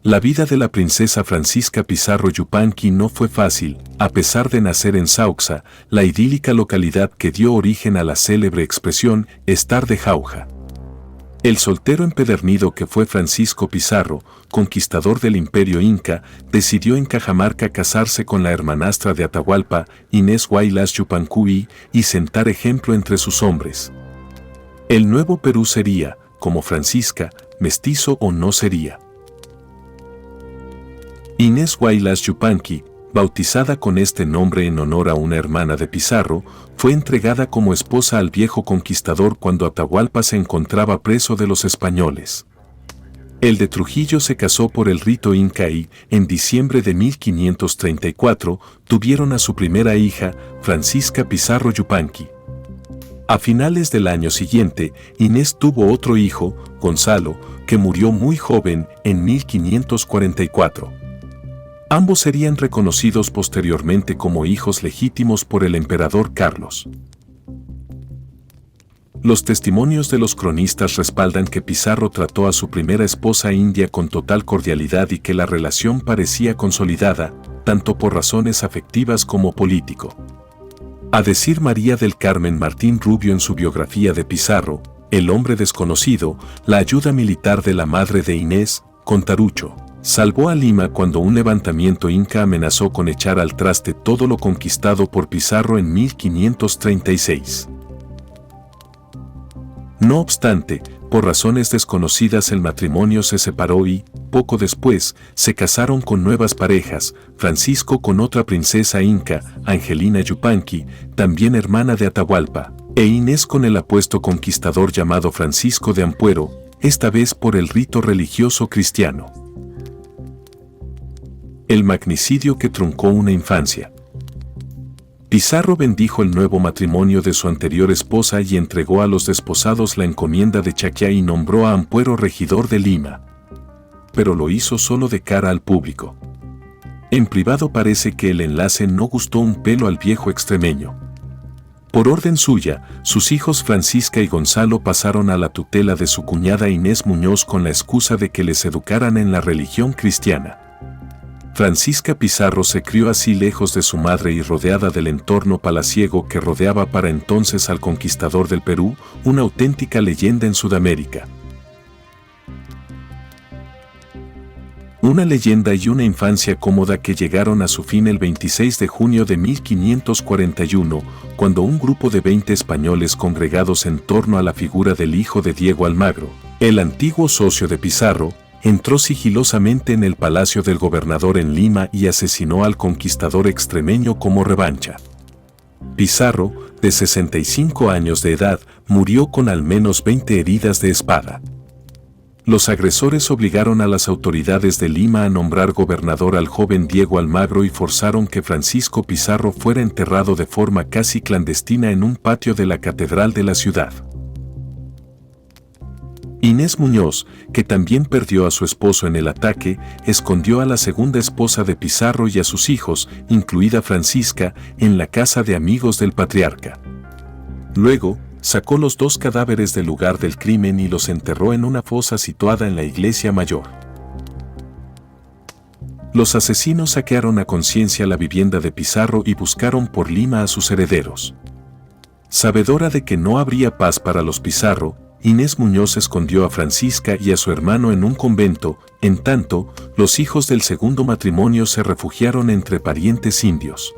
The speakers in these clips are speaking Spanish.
La vida de la princesa Francisca Pizarro Yupanqui no fue fácil, a pesar de nacer en Sauxa, la idílica localidad que dio origen a la célebre expresión estar de jauja. El soltero empedernido que fue Francisco Pizarro, conquistador del imperio inca, decidió en Cajamarca casarse con la hermanastra de Atahualpa, Inés Huaylas Yupanqui, y sentar ejemplo entre sus hombres. El nuevo Perú sería, como Francisca, mestizo o no sería. Inés Huaylas Yupanqui, bautizada con este nombre en honor a una hermana de Pizarro, fue entregada como esposa al viejo conquistador cuando Atahualpa se encontraba preso de los españoles. El de Trujillo se casó por el rito inca y, en diciembre de 1534, tuvieron a su primera hija, Francisca Pizarro Yupanqui. A finales del año siguiente, Inés tuvo otro hijo, Gonzalo, que murió muy joven en 1544. Ambos serían reconocidos posteriormente como hijos legítimos por el emperador Carlos. Los testimonios de los cronistas respaldan que Pizarro trató a su primera esposa india con total cordialidad y que la relación parecía consolidada, tanto por razones afectivas como político. A decir María del Carmen Martín Rubio en su biografía de Pizarro, El hombre desconocido, la ayuda militar de la madre de Inés, Contarucho, salvó a Lima cuando un levantamiento inca amenazó con echar al traste todo lo conquistado por Pizarro en 1536. No obstante, por razones desconocidas el matrimonio se separó y, poco después, se casaron con nuevas parejas, Francisco con otra princesa inca, Angelina Yupanqui, también hermana de Atahualpa, e Inés con el apuesto conquistador llamado Francisco de Ampuero, esta vez por el rito religioso cristiano. El magnicidio que truncó una infancia. Pizarro bendijo el nuevo matrimonio de su anterior esposa y entregó a los desposados la encomienda de Chaquiá y nombró a Ampuero regidor de Lima. Pero lo hizo solo de cara al público. En privado parece que el enlace no gustó un pelo al viejo extremeño. Por orden suya, sus hijos Francisca y Gonzalo pasaron a la tutela de su cuñada Inés Muñoz con la excusa de que les educaran en la religión cristiana. Francisca Pizarro se crió así lejos de su madre y rodeada del entorno palaciego que rodeaba para entonces al conquistador del Perú, una auténtica leyenda en Sudamérica. Una leyenda y una infancia cómoda que llegaron a su fin el 26 de junio de 1541, cuando un grupo de 20 españoles congregados en torno a la figura del hijo de Diego Almagro, el antiguo socio de Pizarro, entró sigilosamente en el palacio del gobernador en Lima y asesinó al conquistador extremeño como revancha. Pizarro, de 65 años de edad, murió con al menos 20 heridas de espada. Los agresores obligaron a las autoridades de Lima a nombrar gobernador al joven Diego Almagro y forzaron que Francisco Pizarro fuera enterrado de forma casi clandestina en un patio de la catedral de la ciudad. Inés Muñoz, que también perdió a su esposo en el ataque, escondió a la segunda esposa de Pizarro y a sus hijos, incluida Francisca, en la casa de amigos del patriarca. Luego, sacó los dos cadáveres del lugar del crimen y los enterró en una fosa situada en la iglesia mayor. Los asesinos saquearon a conciencia la vivienda de Pizarro y buscaron por Lima a sus herederos. Sabedora de que no habría paz para los Pizarro, Inés Muñoz escondió a Francisca y a su hermano en un convento, en tanto, los hijos del segundo matrimonio se refugiaron entre parientes indios.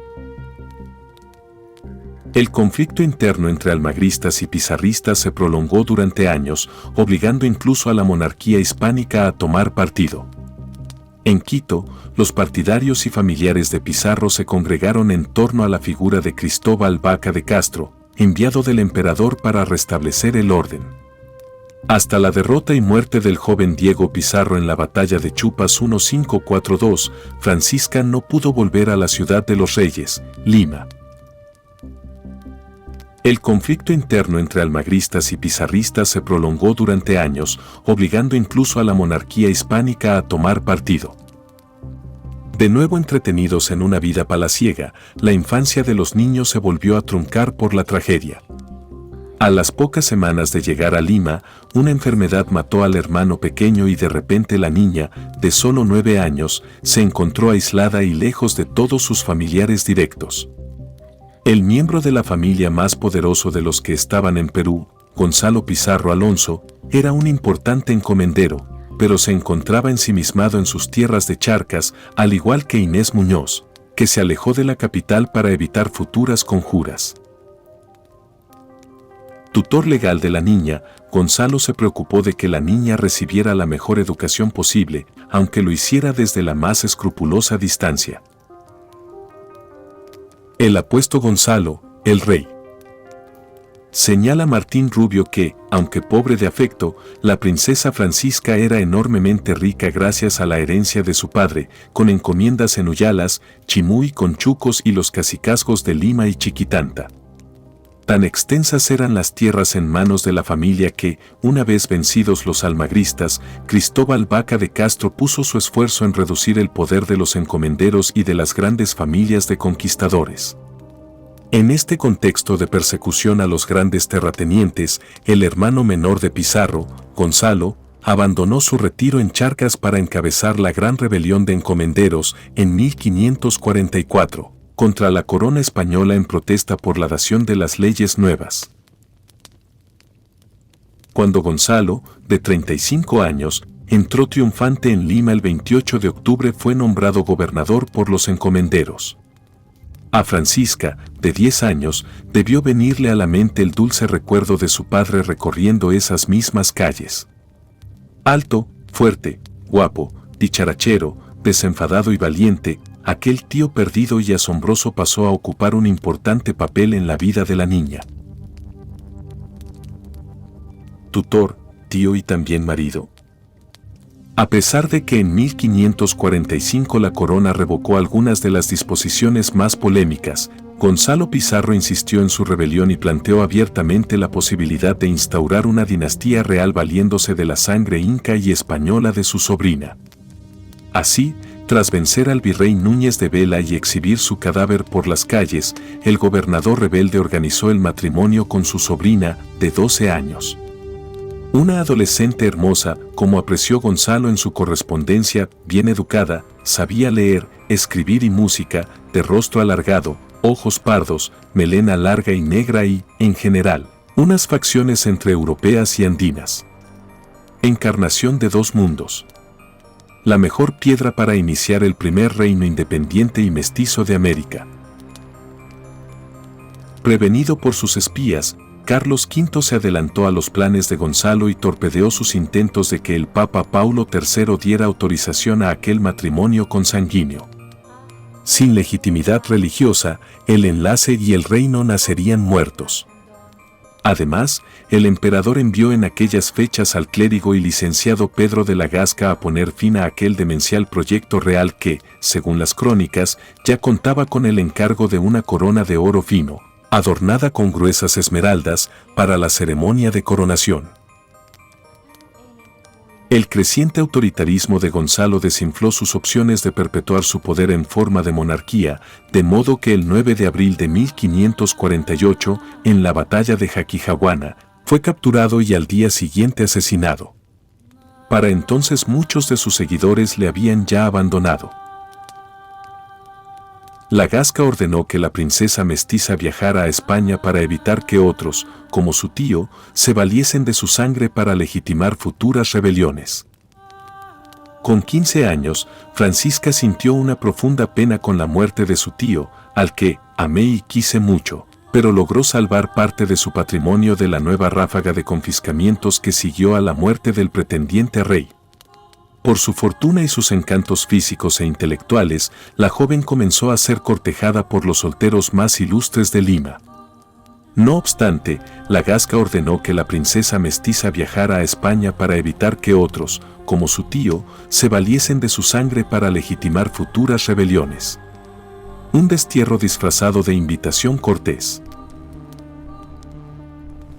El conflicto interno entre almagristas y pizarristas se prolongó durante años, obligando incluso a la monarquía hispánica a tomar partido. En Quito, los partidarios y familiares de Pizarro se congregaron en torno a la figura de Cristóbal Vaca de Castro, enviado del emperador para restablecer el orden. Hasta la derrota y muerte del joven Diego Pizarro en la batalla de Chupas 1542, Francisca no pudo volver a la ciudad de los reyes, Lima. El conflicto interno entre almagristas y pizarristas se prolongó durante años, obligando incluso a la monarquía hispánica a tomar partido. De nuevo entretenidos en una vida palaciega, la infancia de los niños se volvió a truncar por la tragedia. A las pocas semanas de llegar a Lima, una enfermedad mató al hermano pequeño y de repente la niña, de solo 9 años, se encontró aislada y lejos de todos sus familiares directos. El miembro de la familia más poderoso de los que estaban en Perú, Gonzalo Pizarro Alonso, era un importante encomendero, pero se encontraba ensimismado en sus tierras de Charcas, al igual que Inés Muñoz, que se alejó de la capital para evitar futuras conjuras. Tutor legal de la niña, Gonzalo se preocupó de que la niña recibiera la mejor educación posible, aunque lo hiciera desde la más escrupulosa distancia. El apuesto Gonzalo, el rey. Señala Martín Rubio que, aunque pobre de afecto, la princesa Francisca era enormemente rica gracias a la herencia de su padre, con encomiendas en Uyalas, Chimuy, Conchucos y los cacicazgos de Lima y Chiquitanta. Tan extensas eran las tierras en manos de la familia que, una vez vencidos los almagristas, Cristóbal Vaca de Castro puso su esfuerzo en reducir el poder de los encomenderos y de las grandes familias de conquistadores. En este contexto de persecución a los grandes terratenientes, el hermano menor de Pizarro, Gonzalo, abandonó su retiro en Charcas para encabezar la gran rebelión de encomenderos en 1544. Contra la corona española en protesta por la dación de las leyes nuevas. Cuando Gonzalo, de 35 años, entró triunfante en Lima el 28 de octubre fue nombrado gobernador por los encomenderos. A Francisca, de 10 años, debió venirle a la mente el dulce recuerdo de su padre recorriendo esas mismas calles. Alto, fuerte, guapo, dicharachero, desenfadado y valiente, aquel tío perdido y asombroso pasó a ocupar un importante papel en la vida de la niña. Tutor, tío y también marido. A pesar de que en 1545 la corona revocó algunas de las disposiciones más polémicas, Gonzalo Pizarro insistió en su rebelión y planteó abiertamente la posibilidad de instaurar una dinastía real valiéndose de la sangre inca y española de su sobrina. Así, tras vencer al virrey Núñez de Vela y exhibir su cadáver por las calles, el gobernador rebelde organizó el matrimonio con su sobrina, de 12 años. Una adolescente hermosa, como apreció Gonzalo en su correspondencia, bien educada, sabía leer, escribir y música, de rostro alargado, ojos pardos, melena larga y negra y, en general, unas facciones entre europeas y andinas. Encarnación de dos mundos. La mejor piedra para iniciar el primer reino independiente y mestizo de América. Prevenido por sus espías, Carlos V se adelantó a los planes de Gonzalo y torpedeó sus intentos de que el Papa Paulo III diera autorización a aquel matrimonio consanguíneo. Sin legitimidad religiosa, el enlace y el reino nacerían muertos. Además, el emperador envió en aquellas fechas al clérigo y licenciado Pedro de la Gasca a poner fin a aquel demencial proyecto real que, según las crónicas, ya contaba con el encargo de una corona de oro fino, adornada con gruesas esmeraldas, para la ceremonia de coronación. El creciente autoritarismo de Gonzalo desinfló sus opciones de perpetuar su poder en forma de monarquía, de modo que el 9 de abril de 1548, en la batalla de Jaquijahuana, fue capturado y al día siguiente asesinado. Para entonces muchos de sus seguidores le habían ya abandonado. La Gasca ordenó que la princesa mestiza viajara a España para evitar que otros, como su tío, se valiesen de su sangre para legitimar futuras rebeliones. Con 15 años, Francisca sintió una profunda pena con la muerte de su tío, al que amé y quise mucho, pero logró salvar parte de su patrimonio de la nueva ráfaga de confiscamientos que siguió a la muerte del pretendiente rey. Por su fortuna y sus encantos físicos e intelectuales, la joven comenzó a ser cortejada por los solteros más ilustres de Lima. No obstante, la Gasca ordenó que la princesa mestiza viajara a España para evitar que otros, como su tío, se valiesen de su sangre para legitimar futuras rebeliones. Un destierro disfrazado de invitación cortés.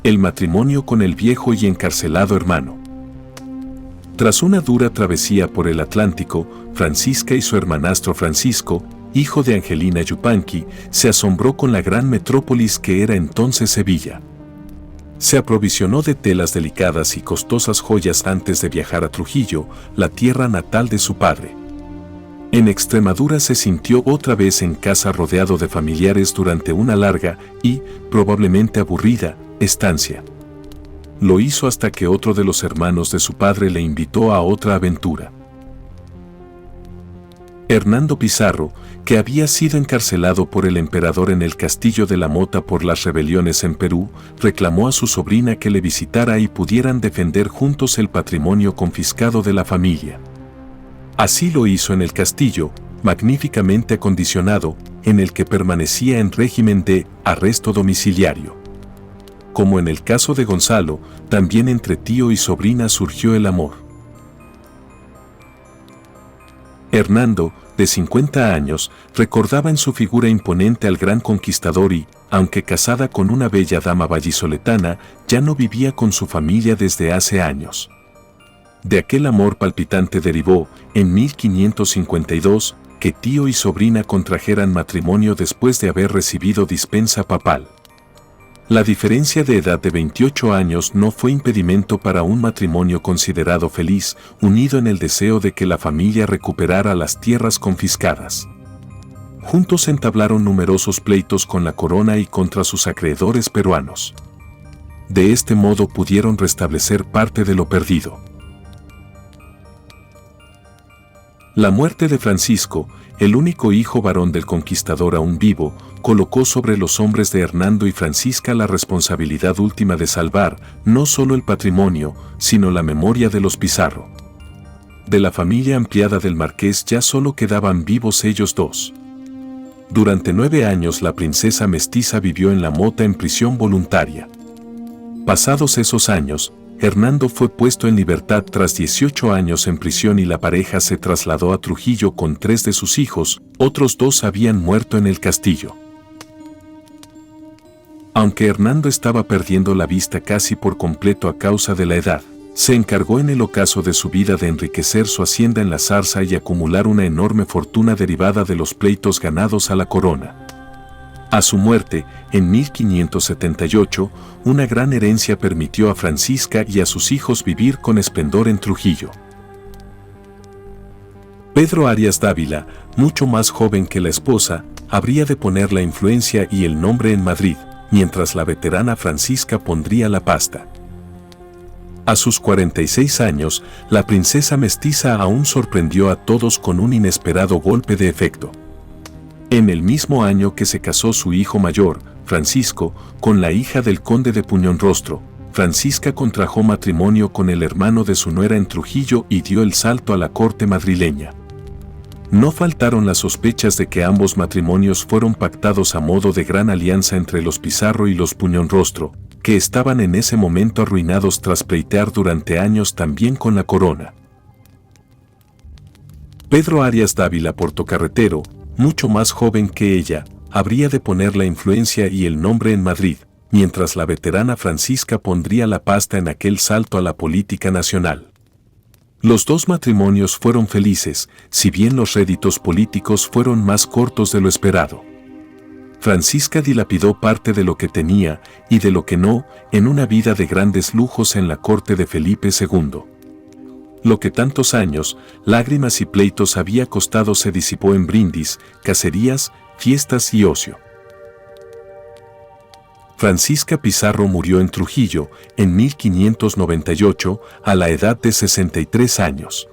El matrimonio con el viejo y encarcelado hermano. Tras una dura travesía por el Atlántico, Francisca y su hermanastro Francisco, hijo de Angelina Yupanqui, se asombró con la gran metrópolis que era entonces Sevilla. Se aprovisionó de telas delicadas y costosas joyas antes de viajar a Trujillo, la tierra natal de su padre. En Extremadura se sintió otra vez en casa rodeado de familiares durante una larga y, probablemente aburrida, estancia. Lo hizo hasta que otro de los hermanos de su padre le invitó a otra aventura. Hernando Pizarro, que había sido encarcelado por el emperador en el castillo de la Mota por las rebeliones en Perú, reclamó a su sobrina que le visitara y pudieran defender juntos el patrimonio confiscado de la familia. Así lo hizo en el castillo, magníficamente acondicionado, en el que permanecía en régimen de arresto domiciliario. Como en el caso de Gonzalo, también entre tío y sobrina surgió el amor. Hernando, de 50 años, recordaba en su figura imponente al gran conquistador y, aunque casada con una bella dama vallisoletana, ya no vivía con su familia desde hace años. De aquel amor palpitante derivó, en 1552, que tío y sobrina contrajeran matrimonio después de haber recibido dispensa papal. La diferencia de edad de 28 años no fue impedimento para un matrimonio considerado feliz, unido en el deseo de que la familia recuperara las tierras confiscadas. Juntos entablaron numerosos pleitos con la corona y contra sus acreedores peruanos. De este modo pudieron restablecer parte de lo perdido. La muerte de Francisco, el único hijo varón del conquistador aún vivo, colocó sobre los hombres de Hernando y Francisca la responsabilidad última de salvar no solo el patrimonio, sino la memoria de los Pizarro. De la familia ampliada del marqués ya solo quedaban vivos ellos dos. Durante 9 años la princesa mestiza vivió en la Mota en prisión voluntaria. Pasados esos años, Hernando fue puesto en libertad tras 18 años en prisión y la pareja se trasladó a Trujillo con 3 de sus hijos, otros 2 habían muerto en el castillo. Aunque Hernando estaba perdiendo la vista casi por completo a causa de la edad, se encargó en el ocaso de su vida de enriquecer su hacienda en la Zarza y acumular una enorme fortuna derivada de los pleitos ganados a la corona. A su muerte, en 1578, una gran herencia permitió a Francisca y a sus hijos vivir con esplendor en Trujillo. Pedro Arias Dávila, mucho más joven que la esposa, habría de poner la influencia y el nombre en Madrid, mientras la veterana Francisca pondría la pasta. A sus 46 años, la princesa mestiza aún sorprendió a todos con un inesperado golpe de efecto. En el mismo año que se casó su hijo mayor, Francisco, con la hija del conde de Puñonrostro, Francisca contrajo matrimonio con el hermano de su nuera en Trujillo y dio el salto a la corte madrileña. No faltaron las sospechas de que ambos matrimonios fueron pactados a modo de gran alianza entre los Pizarro y los Puñonrostro, que estaban en ese momento arruinados tras pleitear durante años también con la corona. Pedro Arias Dávila Portocarretero, mucho más joven que ella, habría de poner la influencia y el nombre en Madrid, mientras la veterana Francisca pondría la pasta en aquel salto a la política nacional. Los dos matrimonios fueron felices, si bien los réditos políticos fueron más cortos de lo esperado. Francisca dilapidó parte de lo que tenía y de lo que no en una vida de grandes lujos en la corte de Felipe II. Lo que tantos años, lágrimas y pleitos había costado se disipó en brindis, cacerías, fiestas y ocio. Francisca Pizarro murió en Trujillo en 1598 a la edad de 63 años.